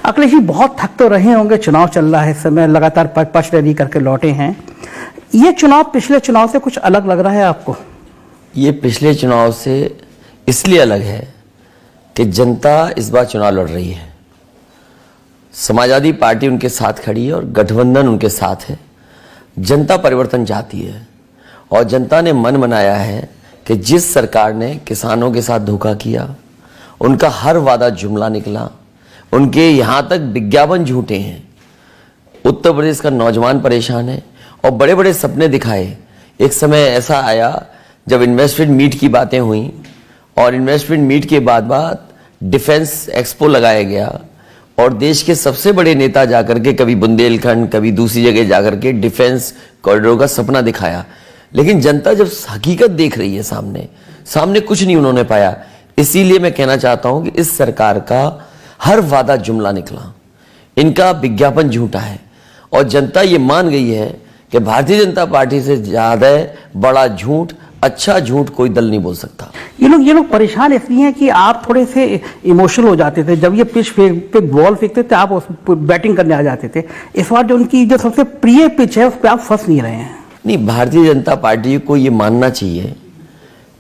अखिलेश जी, बहुत थक तो रहे होंगे, चुनाव चल रहा है इस समय, लगातार पक्ष रैली करके लौटे हैं। ये चुनाव पिछले चुनाव से कुछ अलग लग रहा है आपको? ये पिछले चुनाव से इसलिए अलग है कि जनता इस बार चुनाव लड़ रही है। समाजवादी पार्टी उनके साथ खड़ी है और गठबंधन उनके साथ है। जनता परिवर्तन चाहती है और जनता ने मन बनाया है कि जिस सरकार ने किसानों के साथ धोखा किया, उनका हर वादा जुमला निकला, उनके यहाँ तक विज्ञापन झूठे हैं। उत्तर प्रदेश का नौजवान परेशान है और बड़े बड़े सपने दिखाए। एक समय ऐसा आया जब इन्वेस्टमेंट मीट की बातें हुई और इन्वेस्टमेंट मीट के बाद डिफेंस एक्सपो लगाया गया और देश के सबसे बड़े नेता जाकर के कभी बुंदेलखंड कभी दूसरी जगह जाकर के डिफेंस कॉरिडोर का सपना दिखाया। लेकिन जनता जब हकीकत देख रही है सामने कुछ नहीं उन्होंने पाया। इसीलिए मैं कहना चाहता हूं कि इस सरकार का हर वादा जुमला निकला, इनका विज्ञापन झूठा है और जनता ये मान गई है कि भारतीय जनता पार्टी से ज्यादा बड़ा झूठ, अच्छा झूठ कोई दल नहीं बोल सकता। ये लोग परेशान इसलिए हैं कि आप थोड़े से इमोशनल हो जाते थे जब ये पिच पे बॉल फेंकते थे, आप उस बैटिंग करने आ जाते थे। इस बार जो उनकी जो सबसे प्रिय पिच है उस पर आप फंस नहीं रहे हैं। नहीं, भारतीय जनता पार्टी को ये मानना चाहिए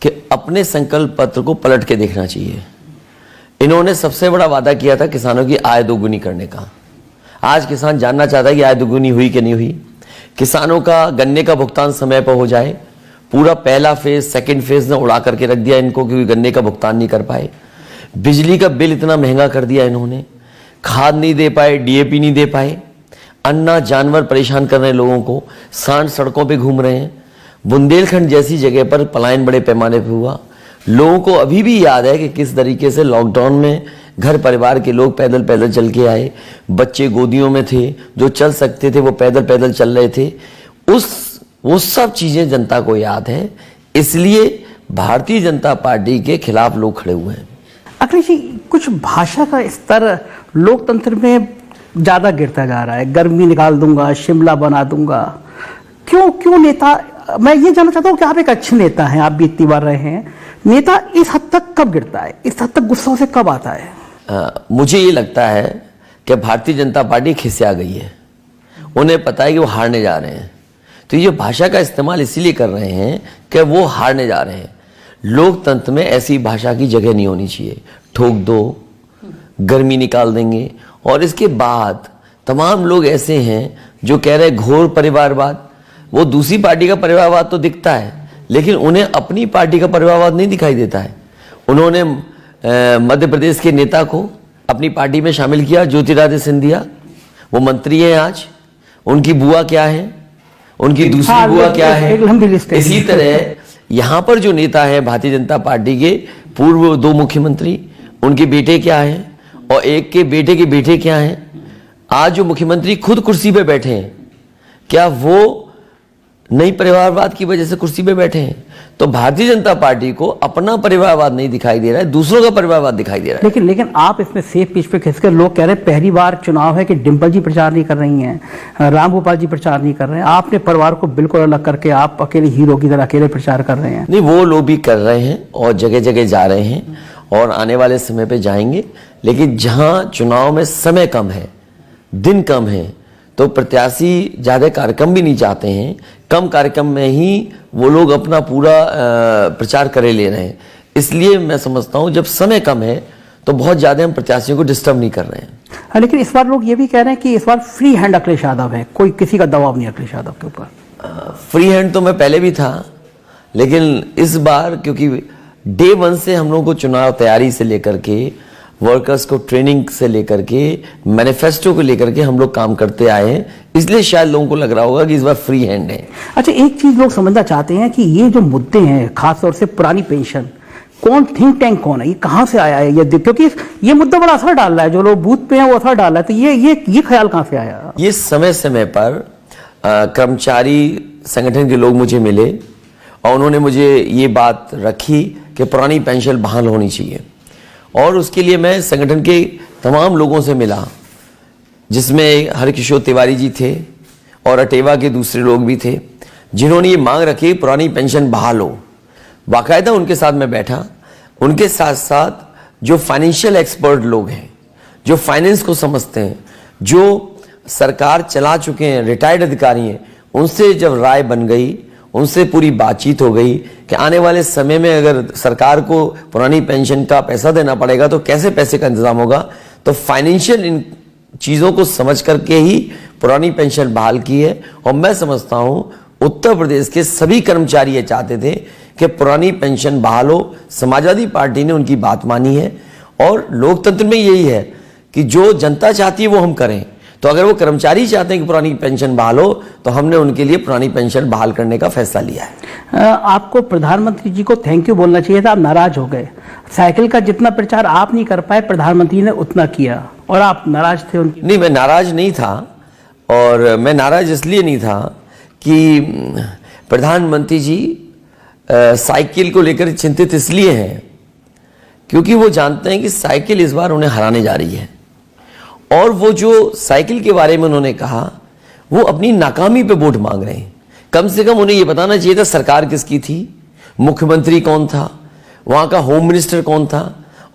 कि अपने संकल्प पत्र को पलट के देखना चाहिए। इन्होंने सबसे बड़ा वादा किया था किसानों की आय दोगुनी करने का। आज किसान जानना चाहता है कि आय दोगुनी हुई कि नहीं हुई। किसानों का गन्ने का भुगतान समय पर हो जाए। पूरा पहला फेज सेकंड फेज ने उड़ा करके रख दिया इनको, क्योंकि गन्ने का भुगतान नहीं कर पाए। बिजली का बिल इतना महंगा कर दिया इन्होंने, खाद नहीं दे पाए, डीएपी नहीं दे पाए। अन्ना जानवर परेशान कर रहे हैं लोगों को, सांड सड़कों पे घूम रहे हैं। बुंदेलखंड जैसी जगह पर पलायन बड़े पैमाने पर हुआ। लोगों को अभी भी याद है कि किस तरीके से लॉकडाउन में घर परिवार के लोग पैदल पैदल चल के आए। बच्चे गोदियों में थे, जो चल सकते थे वो पैदल पैदल चल रहे थे। वो सब चीजें जनता को याद है, इसलिए भारतीय जनता पार्टी के खिलाफ लोग खड़े हुए हैं। अखिलेश जी, कुछ भाषा का स्तर लोकतंत्र में ज्यादा गिरता जा रहा है। गर्मी निकाल दूंगा, शिमला बना दूंगा। क्यों नेता, मैं ये जानना चाहता हूँ कि आप एक अच्छे नेता हैं, आप भी इतनी बार रहे हैं, नेता इस हद तक कब गिरता है, इस हद तक गुस्सा से कब आता है? मुझे ये लगता है कि भारतीय जनता पार्टी खिसिया गई है। उन्हें पता है कि वो हारने जा रहे हैं, तो ये भाषा का इस्तेमाल इसीलिए कर रहे हैं कि वो हारने जा रहे हैं। लोकतंत्र में ऐसी भाषा की जगह नहीं होनी चाहिए। ठोक दो, गर्मी निकाल देंगे। और इसके बाद तमाम लोग ऐसे हैं जो कह रहे हैं घोर परिवारवाद। वो दूसरी पार्टी का परिवारवाद तो दिखता है, लेकिन उन्हें अपनी पार्टी का परिवारवाद नहीं दिखाई देता है। उन्होंने मध्य प्रदेश के नेता को अपनी पार्टी में शामिल किया, ज्योतिरादित्य सिंधिया। वो मंत्री हैं आज, उनकी बुआ क्या है, उनकी दूसरी बुआ क्या है। इसी तरह यहाँ पर जो नेता है भारतीय जनता पार्टी के पूर्व 2 मुख्यमंत्री, उनके बेटे क्या हैं और एक के बेटे क्या हैं। आज जो मुख्यमंत्री खुद कुर्सी पे बैठे हैं, क्या वो नई परिवारवाद की वजह से कुर्सी पे बैठे हैं? तो भारतीय जनता पार्टी को अपना परिवारवाद नहीं दिखाई दे रहा है, दूसरों का परिवारवाद दिखाई दे रहा है। लेकिन आप इसमें सेफ पिच पे खिसकर लोग कह रहे हैं पहली बार चुनाव है कि डिंपल जी प्रचार नहीं कर रही हैं, रामगोपाल जी प्रचार नहीं कर रहे हैं, आपने परिवार को बिल्कुल अलग करके आप अकेले हीरो की तरह अकेले प्रचार कर रहे हैं। नहीं, वो लोग भी कर रहे हैं और जगह जगह जा रहे हैं और आने वाले समय पे जाएंगे। लेकिन जहां चुनाव में समय कम है, दिन कम है, तो प्रत्याशी ज्यादा कार्यक्रम भी नहीं चाहते हैं। कम कार्यक्रम में ही वो लोग अपना पूरा प्रचार करे ले रहे हैं। इसलिए मैं समझता हूं जब समय कम है तो बहुत ज्यादा हम प्रत्याशियों को डिस्टर्ब नहीं कर रहे हैं। हाँ, लेकिन इस बार लोग ये भी कह रहे हैं कि इस बार फ्री हैंड अखिलेश यादव है, कोई किसी का दबाव नहीं अखिलेश यादव के ऊपर। फ्री हैंड तो मैं पहले भी था, लेकिन इस बार क्योंकि डे 1 से हम लोगों को चुनाव तैयारी से लेकर के, वर्कर्स को ट्रेनिंग से लेकर के, मैनिफेस्टो को लेकर के हम लोग काम करते आए हैं, इसलिए शायद लोगों को लग रहा होगा कि इस बार फ्री हैंड है। अच्छा, एक चीज लोग समझना चाहते हैं कि ये जो मुद्दे हैं, खासतौर से पुरानी पेंशन, कौन थिंक टैंक कौन है, ये कहां से आया है ये? क्योंकि ये मुद्दा बड़ा असर डाल रहा है, जो लोग बूथ पे हैं वो असर डाल रहा है, तो ये ख्याल कहां से आया? ये समय समय पर कर्मचारी संगठन के लोग मुझे मिले और उन्होंने मुझे ये बात रखी कि पुरानी पेंशन बहाल होनी चाहिए। और उसके लिए मैं संगठन के तमाम लोगों से मिला, जिसमें हरकिशोर तिवारी जी थे और अटेवा के दूसरे लोग भी थे, जिन्होंने ये मांग रखी पुरानी पेंशन बहाल हो। बाकायदा उनके साथ मैं बैठा। उनके साथ साथ जो फाइनेंशियल एक्सपर्ट लोग हैं, जो फाइनेंस को समझते हैं, जो सरकार चला चुके हैं, रिटायर्ड अधिकारी हैं, उनसे जब राय बन गई, उनसे पूरी बातचीत हो गई कि आने वाले समय में अगर सरकार को पुरानी पेंशन का पैसा देना पड़ेगा तो कैसे पैसे का इंतजाम होगा, तो फाइनेंशियल इन चीज़ों को समझ करके ही पुरानी पेंशन बहाल की है। और मैं समझता हूं उत्तर प्रदेश के सभी कर्मचारी ये चाहते थे कि पुरानी पेंशन बहाल हो। समाजवादी पार्टी ने उनकी बात मानी है और लोकतंत्र में यही है कि जो जनता चाहती है वो हम करें। तो अगर वो कर्मचारी चाहते हैं कि पुरानी पेंशन बहाल हो तो हमने उनके लिए पुरानी पेंशन बहाल करने का फैसला लिया है। आपको प्रधानमंत्री जी को थैंक यू बोलना चाहिए था, आप नाराज हो गए। साइकिल का जितना प्रचार आप नहीं कर पाए, प्रधानमंत्री ने उतना किया और आप नाराज थे उनकी। नहीं, मैं नाराज नहीं था, और मैं नाराज इसलिए नहीं था कि प्रधानमंत्री जी साइकिल को लेकर चिंतित इसलिए हैं क्योंकि वो जानते हैं कि साइकिल इस बार उन्हें हराने जा रही है। और वो जो साइकिल के बारे में उन्होंने कहा, वो अपनी नाकामी पे वोट मांग रहे हैं। कम से कम उन्हें ये बताना चाहिए था सरकार किसकी थी, मुख्यमंत्री कौन था, वहां का होम मिनिस्टर कौन था,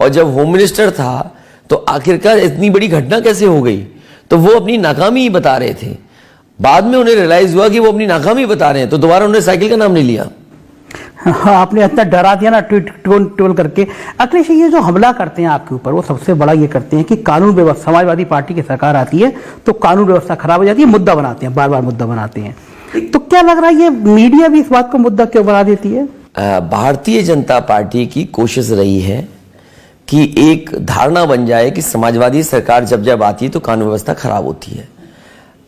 और जब होम मिनिस्टर था तो आखिरकार इतनी बड़ी घटना कैसे हो गई। तो वो अपनी नाकामी ही बता रहे थे। बाद में उन्हें रियलाइज हुआ कि वो अपनी नाकामी बता रहे हैं, तो दोबारा उन्होंने साइकिल का नाम नहीं लिया। हाँ, आपने इतना डरा दिया ना ट्रोल करके। अखिलेश, ये जो हमला करते हैं आपके ऊपर, वो सबसे बड़ा ये करते हैं कि कानून व्यवस्था, समाजवादी पार्टी की सरकार आती है तो कानून व्यवस्था खराब हो जाती है, मुद्दा बनाते हैं, बार बार मुद्दा बनाते हैं। तो क्या लग रहा है ये मीडिया भी इस बात को मुद्दा क्यों बना देती है? भारतीय जनता पार्टी की कोशिश रही है कि एक धारणा बन जाए कि समाजवादी सरकार जब जब आती है तो कानून व्यवस्था खराब होती है।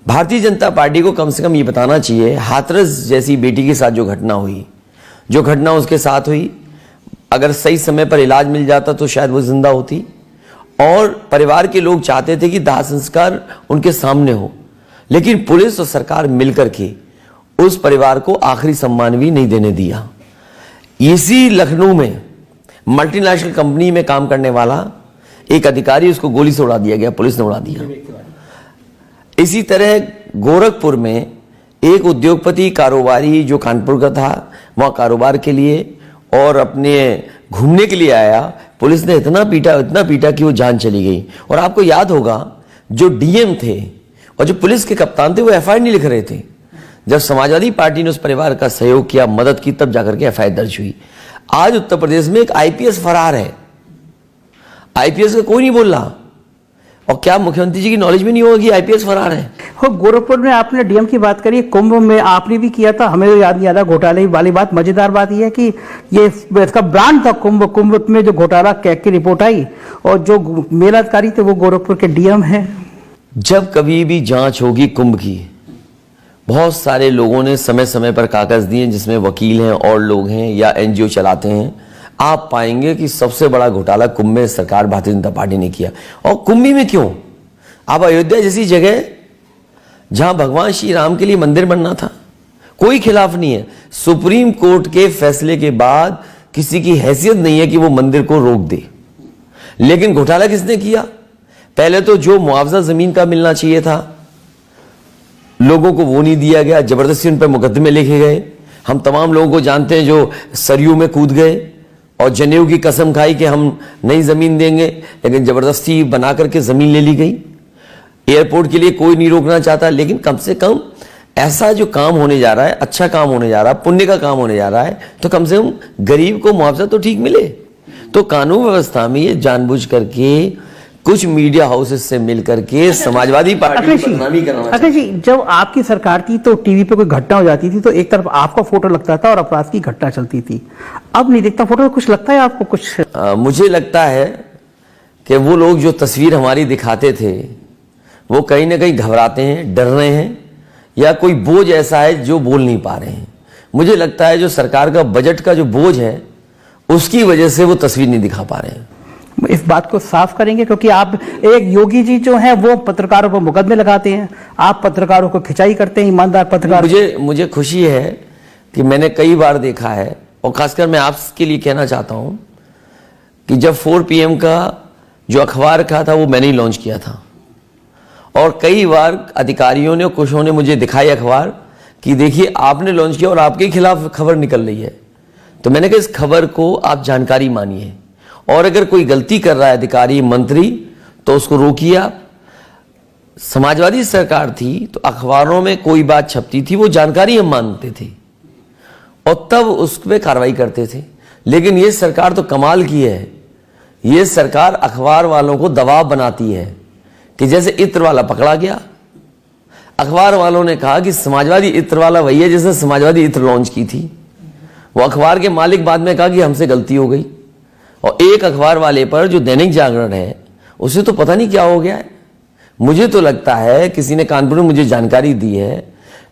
भारतीय जनता पार्टी को कम से कम ये बताना चाहिए, हाथरस जैसी बेटी के साथ जो घटना उसके साथ हुई, अगर सही समय पर इलाज मिल जाता तो शायद वो जिंदा होती। और परिवार के लोग चाहते थे कि दाह संस्कार उनके सामने हो, लेकिन पुलिस और सरकार मिलकर के उस परिवार को आखिरी सम्मान भी नहीं देने दिया। इसी लखनऊ में मल्टीनेशनल कंपनी में काम करने वाला एक अधिकारी, उसको गोली से उड़ा दिया गया, पुलिस ने उड़ा दिया। इसी तरह गोरखपुर में एक उद्योगपति कारोबारी जो कानपुर का था, वहां कारोबार के लिए और अपने घूमने के लिए आया, पुलिस ने इतना पीटा कि वो जान चली गई। और आपको याद होगा जो डीएम थे और जो पुलिस के कप्तान थे वो एफआईआर नहीं लिख रहे थे। जब समाजवादी पार्टी ने उस परिवार का सहयोग किया, मदद की, तब जाकर के एफआईआर दर्ज हुई। आज उत्तर प्रदेश में एक आईपीएस फरार है, आईपीएस का कोई नहीं बोल रहा। और क्या मुख्यमंत्री जी की नॉलेज में नहीं होगा कि आईपीएस फरार है? गोरखपुर में आपने डीएम की बात करी, कुंभ में आपने भी किया था, हमें तो याद नहीं आ रहा घोटाले वाली बात। मजेदार बात यह है कि ये इसका ब्रांड था कुंभ में जो घोटाला कैग की रिपोर्ट आई, और जो मेलाधिकारी थे वो गोरखपुर के डीएम हैं। जब कभी भी जांच होगी कुंभ की, बहुत सारे लोगों ने समय समय पर कागज दिए, जिसमें वकील हैं और लोग हैं या एनजीओ चलाते हैं। आप पाएंगे कि सबसे बड़ा घोटाला कुंभ में सरकार भारतीय जनता पार्टी ने किया। और कुंभ में क्यों? आप अयोध्या जैसी जगह जहां भगवान श्री राम के लिए मंदिर बनना था, कोई खिलाफ नहीं है। सुप्रीम कोर्ट के फैसले के बाद किसी की हैसियत नहीं है कि वो मंदिर को रोक दे। लेकिन घोटाला किसने किया? पहले तो जो मुआवजा जमीन का मिलना चाहिए था लोगों को वो नहीं दिया गया, जबरदस्ती उन पर मुकदमे लिखे गए। हम तमाम लोगों को जानते हैं जो सरयू में कूद गए और जनेऊ की कसम खाई कि हम नई जमीन देंगे, लेकिन जबरदस्ती बना करके जमीन ले ली गई। एयरपोर्ट के लिए कोई नहीं रोकना चाहता, लेकिन कम से कम ऐसा जो काम होने जा रहा है, अच्छा काम होने जा रहा है, पुण्य का काम होने जा रहा है, तो कम से कम गरीब को मुआवजा तो ठीक मिले। तो कानून व्यवस्था में ये जानबूझ करके कुछ मीडिया हाउसेस से मिलकर के समाजवादी पार्टी की बदनामी कराना। अखिलेश जी, जब आपकी सरकार थी तो टीवी पे कोई घटना हो जाती थी तो एक तरफ आपका फोटो लगता था और अपराध की घटना चलती थी। अब नहीं दिखता फोटो, कुछ लगता है आपको? कुछ मुझे लगता है कि वो लोग जो तस्वीर हमारी दिखाते थे वो कहीं ना कहीं घबराते हैं, डर रहे हैं, या कोई बोझ ऐसा है जो बोल नहीं पा रहे हैं। मुझे लगता है जो सरकार का बजट का जो बोझ है उसकी वजह से वो तस्वीर नहीं दिखा पा रहे हैं। इस बात को साफ करेंगे, क्योंकि आप एक योगी जी जो हैं वो पत्रकारों पर मुकदमे लगाते हैं, आप पत्रकारों को खिंचाई करते हैं, ईमानदार पत्रकार। मुझे खुशी है कि मैंने कई बार देखा है, और खासकर मैं आपके लिए कहना चाहता हूं कि जब 4 PM का जो अखबार का था वो मैंने ही लॉन्च किया था, और कई बार अधिकारियों ने, कुछों ने मुझे दिखाई अखबार कि देखिए आपने लॉन्च किया और आपके खिलाफ खबर निकल रही है। तो मैंने कहा इस खबर को आप जानकारी मानिए, और अगर कोई गलती कर रहा है अधिकारी मंत्री, तो उसको रोकिए आप। समाजवादी सरकार थी तो अखबारों में कोई बात छपती थी वो जानकारी हम मानते थे और तब उस पर कार्रवाई करते थे। लेकिन ये सरकार तो कमाल की है, ये सरकार अखबार वालों को दबाव बनाती है कि जैसे इत्र वाला पकड़ा गया, अखबार वालों ने कहा कि समाजवादी इत्र वाला वही है जिसने समाजवादी इत्र लॉन्च की थी। वो अखबार के मालिक बाद में कहा कि हमसे गलती हो गई, और एक अखबार वाले पर जो दैनिक जागरण है उसे तो पता नहीं क्या हो गया है। मुझे तो लगता है किसी ने कानपुर में मुझे जानकारी दी है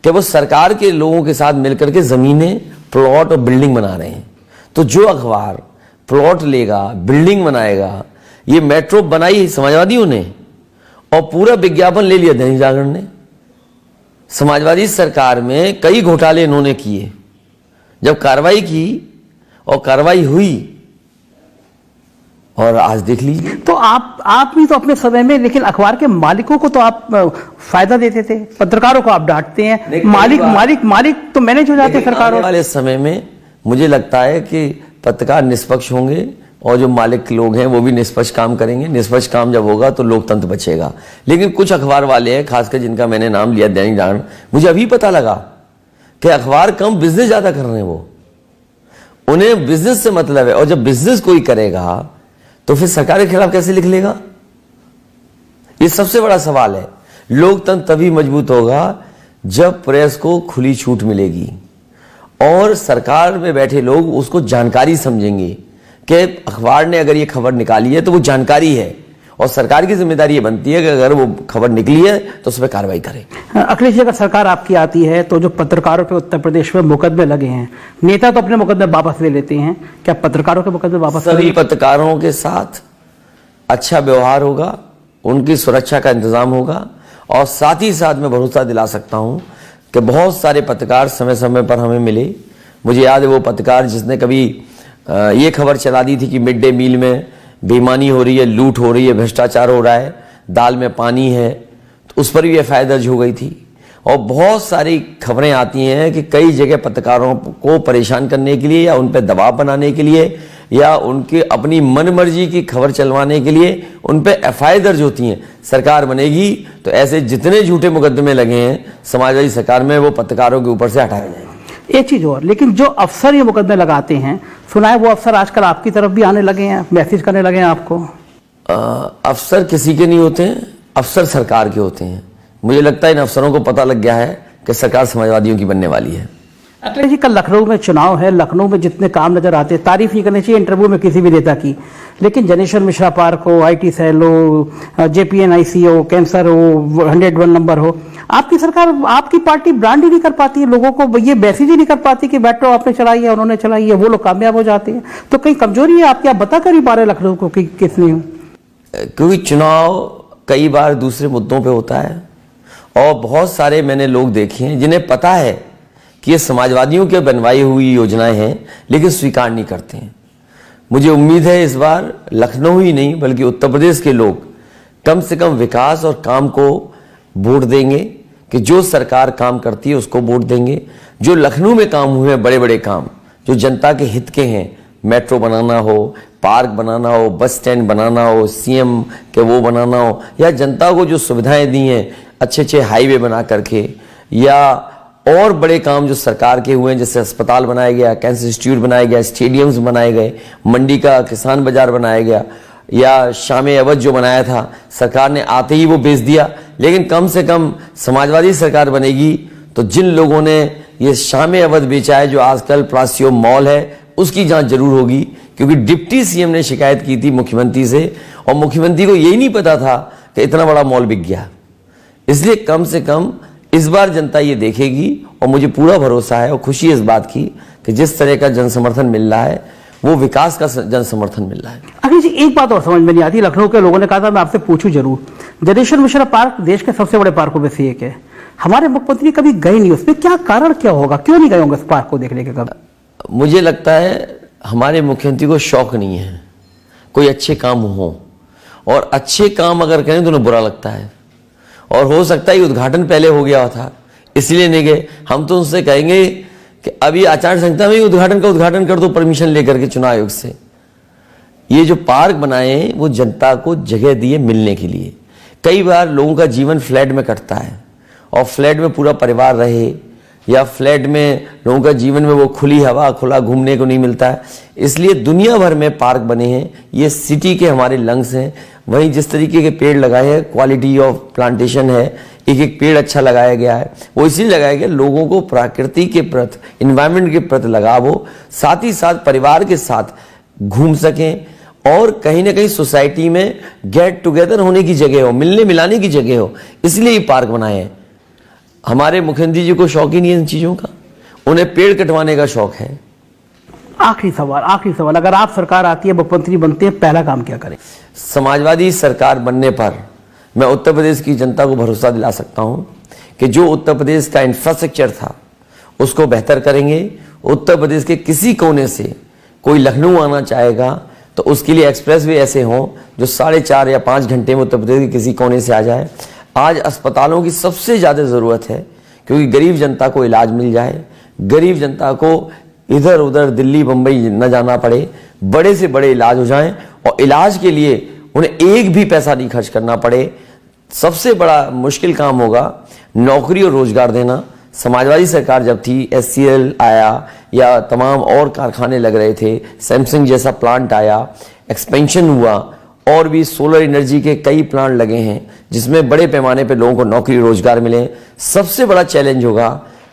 कि वो सरकार के लोगों के साथ मिलकर के जमीनें, प्लॉट और बिल्डिंग बना रहे हैं। तो जो अखबार प्लॉट लेगा, बिल्डिंग बनाएगा, ये मेट्रो बनाई समाजवादियों ने और पूरा विज्ञापन ले लिया दैनिक जागरण ने। समाजवादी सरकार में कई घोटाले इन्होंने किए। जब कार्रवाई की और कार्रवाई हुई और आज देख लीजिए। तो आप भी तो अपने समय में, लेकिन अखबार के मालिकों को तो आप फायदा देते थे, पत्रकारों को आप डांटते हैं। मालिक तो मैनेज हो जाते सरकारों वाले समय में। मुझे लगता है कि पत्रकार निष्पक्ष होंगे और जो मालिक लोग हैं वो भी निष्पक्ष काम करेंगे। निष्पक्ष काम जब होगा तो लोकतंत्र बचेगा। लेकिन कुछ अखबार वाले हैं, खासकर जिनका मैंने नाम लिया दैनिक जागरण, मुझे अभी पता लगा कि अखबार कम बिजनेस ज्यादा कर रहे हैं। वो उन्हें बिजनेस से मतलब है, और जब बिजनेस कोई करेगा तो फिर सरकार के खिलाफ कैसे लिख लेगा? ये सबसे बड़ा सवाल है। लोकतंत्र तभी मजबूत होगा जब प्रेस को खुली छूट मिलेगी और सरकार में बैठे लोग उसको जानकारी समझेंगे कि अखबार ने अगर ये खबर निकाली है तो वो जानकारी है, और सरकार की जिम्मेदारी ये बनती है कि अगर वो खबर निकली है तो उस पर कार्रवाई करे। अखिलेश जी, अगर सरकार आपकी आती है तो जो पत्रकारों पे उत्तर प्रदेश में मुकदमे लगे हैं, नेता तो अपने मुकदमे वापस ले लेते हैं, क्या पत्रकारों के मुकदमे वापस? सभी पत्रकारों के साथ अच्छा व्यवहार होगा, उनकी सुरक्षा का इंतजाम होगा, और साथ ही साथ मैं भरोसा दिला सकता हूं कि बहुत सारे पत्रकार समय समय पर हमें मिले। मुझे याद है वो पत्रकार जिसने कभी ये खबर चला दी थी कि मिड डे मील में बेईमानी हो रही है, लूट हो रही है, भ्रष्टाचार हो रहा है, दाल में पानी है, तो उस पर भी एफआईआर दर्ज हो गई थी। और बहुत सारी खबरें आती हैं कि कई जगह पत्रकारों को परेशान करने के लिए या उन पर दबाव बनाने के लिए या उनके अपनी मनमर्जी की खबर चलवाने के लिए उन पर एफआईआर दर्ज होती हैं। सरकार बनेगी तो ऐसे जितने झूठे मुकदमे लगे हैं समाजवादी सरकार में वो पत्रकारों के ऊपर से हटाए जाएंगे। एक चीज और, लेकिन जो अफसर ये मुकदमे लगाते हैं, सुना है वो अफसर आजकल आपकी तरफ भी आने लगे हैं, मैसेज करने लगे हैं आपको। अफसर किसी के नहीं होते हैं, अफसर सरकार के होते हैं। मुझे लगता है इन अफसरों को पता लग गया है कि सरकार समाजवादियों की बनने वाली है। अखिलेश जी, कल लखनऊ में चुनाव है, लखनऊ में जितने काम नजर आते हैं, तारीफ नहीं करनी चाहिए इंटरव्यू में किसी भी नेता की, लेकिन जनेश्वर मिश्रा पार्क हो, IT सेल हो, JPNIC हो, कैंसर हो, 101 नंबर हो, आपकी सरकार, आपकी पार्टी ब्रांड ही नहीं कर पाती है, लोगों को ये मैसेज ही नहीं कर पाती कि मेट्रो आपने चलाई है, उन्होंने चलाई है, वो लोग कामयाब हो जाते हैं। तो कहीं कमजोरी है आपकी, आप बता कर ही पा रहे लखनऊ को कि किसने हो? क्योंकि चुनाव कई बार दूसरे मुद्दों पे होता है और बहुत सारे मैंने लोग देखे हैं जिन्हें पता है कि ये समाजवादियों के बनवाई हुई योजनाएं हैं, लेकिन स्वीकार नहीं करते हैं। मुझे उम्मीद है इस बार लखनऊ ही नहीं बल्कि उत्तर प्रदेश के लोग कम से कम विकास और काम को वोट देंगे, कि जो सरकार काम करती है उसको वोट देंगे। जो लखनऊ में काम हुए हैं, बड़े बड़े काम जो जनता के हित के हैं, मेट्रो बनाना हो, पार्क बनाना हो, बस स्टैंड बनाना हो, CM के वो बनाना हो, या जनता को जो सुविधाएं दी हैं, अच्छे अच्छे हाईवे बना करके, या और बड़े काम जो सरकार के हुए हैं, जैसे अस्पताल बनाया गया, कैंसर इंस्टीट्यूट बनाया गया, स्टेडियम्स बनाए गए, मंडी का किसान बाजार बनाया गया, या शाम अवध जो बनाया था सरकार ने आते ही वो बेच दिया। लेकिन कम से कम समाजवादी सरकार बनेगी तो जिन लोगों ने ये शाम अवध बेचा है, जो आजकल प्लासियो मॉल है, उसकी जांच जरूर होगी, क्योंकि डिप्टी CM ने शिकायत की थी मुख्यमंत्री से और मुख्यमंत्री को यही नहीं पता था कि इतना बड़ा मॉल बिक गया। इसलिए कम से कम इस बार जनता ये देखेगी और मुझे पूरा भरोसा है और खुशी है इस बात की कि जिस तरह का जन समर्थन मिल रहा है वो विकास का जन समर्थन मिल रहा है। अखिलेश जी, एक बात और समझ में नहीं आती, लखनऊ के लोगों ने कहा था मैं आपसे पूछूं जरूर, जनेश्वर मिश्रा पार्क देश के सबसे बड़े पार्कों में से एक है, हमारे मुख्यमंत्री कभी गए नहीं, उसमें क्या कारण क्या होगा, क्यों नहीं गए होंगे उस पार्क को देखने के? कब? मुझे लगता है हमारे मुख्यमंत्री को शौक नहीं है कोई अच्छे काम हो, और अच्छे काम अगर करें तो उन्हें बुरा लगता है, और हो सकता है उद्घाटन पहले हो गया था इसलिए नहीं गए। हम तो उनसे कहेंगे कि अभी आचार संहिता में उद्घाटन का उद्घाटन कर दो परमिशन लेकर के चुनाव आयोग से। ये जो पार्क बनाए हैं वो जनता को जगह दिए मिलने के लिए। कई बार लोगों का जीवन फ्लैट में कटता है और फ्लैट में पूरा परिवार रहे या फ्लैट में लोगों का जीवन में वो खुली हवा खुला घूमने को नहीं मिलता है, इसलिए दुनिया भर में पार्क बने हैं। ये सिटी के हमारे लंग्स हैं। वहीं जिस तरीके के पेड़ लगाए हैं, क्वालिटी ऑफ प्लांटेशन है, एक एक पेड़ अच्छा लगाया गया है, वो इसलिए लगाया गया लोगों को प्रकृति के प्रति, इन्वायरमेंट के प्रति लगाव हो, साथ ही साथ परिवार के साथ घूम सकें और कहीं ना कहीं सोसाइटी में गेट टुगेदर होने की जगह हो, मिलने मिलाने की जगह हो, इसलिए ये पार्क बनाए हैं। हमारे मुख्यमंत्री जी को शौक ही नहीं है इन चीजों का, उन्हें पेड़ कटवाने का शौक है। आखिरी सवाल, अगर आप सरकार आती है, मुख्यमंत्री बनते हैं, पहला काम क्या करें? समाजवादी सरकार बनने पर मैं उत्तर प्रदेश की जनता को भरोसा दिला सकता हूं कि जो उत्तर प्रदेश का इंफ्रास्ट्रक्चर था उसको बेहतर करेंगे। उत्तर प्रदेश के किसी कोने से कोई लखनऊ आना चाहेगा तो उसके लिए एक्सप्रेसवे ऐसे हों जो 4.5 या 5 घंटे में उत्तर प्रदेश के किसी कोने से आ जाए। आज अस्पतालों की सबसे ज़्यादा ज़रूरत है क्योंकि गरीब जनता को इलाज मिल जाए, गरीब जनता को इधर उधर दिल्ली बम्बई न जाना पड़े, बड़े से बड़े इलाज हो जाएं और इलाज के लिए उन्हें एक भी पैसा नहीं खर्च करना पड़े। सबसे बड़ा मुश्किल काम होगा नौकरी और रोजगार देना। समाजवादी सरकार जब थी, SCL आया या तमाम और कारखाने लग रहे थे, सैमसंग जैसा प्लांट आया, एक्सपेंशन हुआ और भी सोलर एनर्जी के कई प्लांट लगे हैं जिसमें बड़े पैमाने पर लोगों को नौकरी रोजगार मिले। सबसे बड़ा चैलेंज होगा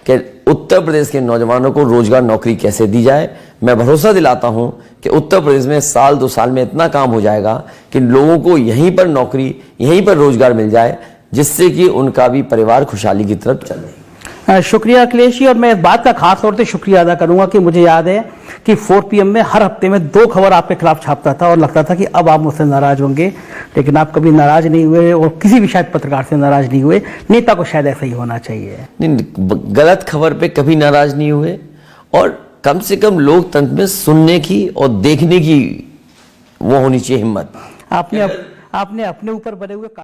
कि उत्तर प्रदेश के नौजवानों को रोजगार नौकरी कैसे दी जाए। मैं भरोसा दिलाता हूं कि उत्तर प्रदेश में 1-2 साल में इतना काम हो जाएगा कि लोगों को यहीं पर नौकरी, यहीं पर रोजगार मिल जाए, जिससे कि उनका भी परिवार खुशहाली की तरफ चले। शुक्रिया अखिलेश जी। और मैं इस बात का खास तौर से शुक्रिया अदा करूंगा कि मुझे याद है कि 4 PM में हर हफ्ते में 2 खबर आपके खिलाफ छापता था और लगता था कि अब आप मुझसे नाराज होंगे, लेकिन आप कभी नाराज नहीं हुए और किसी भी शायद पत्रकार से नाराज नहीं हुए। नेता को शायद ऐसा ही होना चाहिए। नहीं, गलत खबर पे कभी नाराज नहीं हुए और कम से कम लोकतंत्र में सुनने की और देखने की वो होनी चाहिए हिम्मत। आपने अपने ऊपर बने हुए